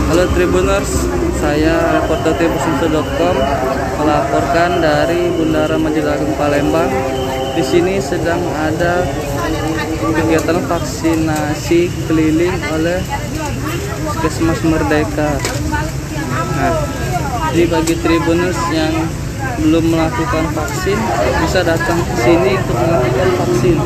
Halo Tribuners, saya reporter tribunnews.com melaporkan dari Bundaran Masjid Agung Palembang. Di sini sedang ada kegiatan vaksinasi keliling oleh Puskesmas Merdeka. Nah, jadi bagi Tribuners yang belum melakukan vaksin bisa datang ke sini untuk melakukan vaksin.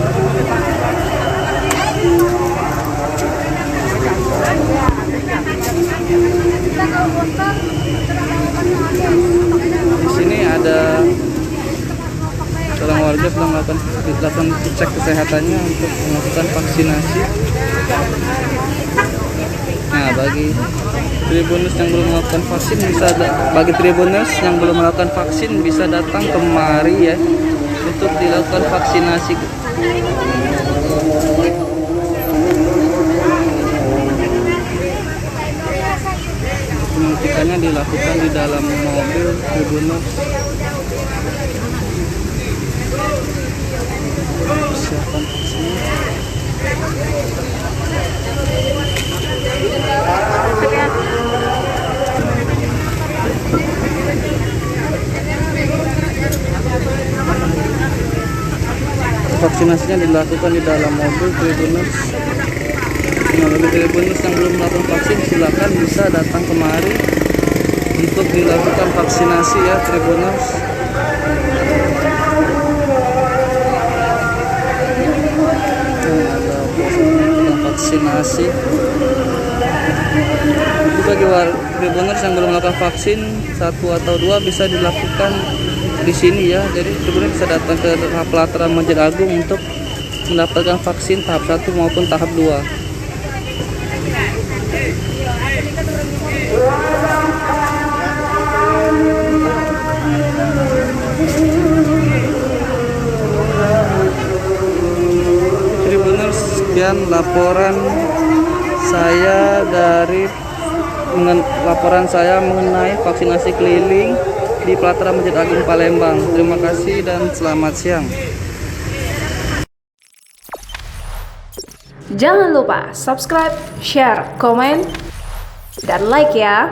Di sini ada seorang warga sedang melakukan cek kesehatannya untuk melakukan vaksinasi. Nah, bagi Tribuners yang belum melakukan vaksin bisa datang kemari ya untuk dilakukan vaksinasi. Penyuntikannya dilakukan di dalam mobil Tribuners. Persiapan vaksin. Vaksinasinya dilakukan di dalam mobil Tribuners. Nah, bagi Tribuners yang belum melakukan vaksin, silakan bisa datang kemari untuk dilakukan vaksinasi ya Tribuners. Nah, ada vaksinasi. Itu bagi Tribuners yang belum melakukan vaksin 1 atau 2 bisa dilakukan di sini ya. Jadi Tribuners bisa datang ke pelataran Masjid Agung untuk mendapatkan vaksin tahap 1 maupun tahap 2. Tribuners, sekian laporan saya mengenai vaksinasi keliling di pelataran Masjid Agung Palembang. Terima kasih dan selamat siang. Jangan lupa subscribe, share, komen, dan like ya.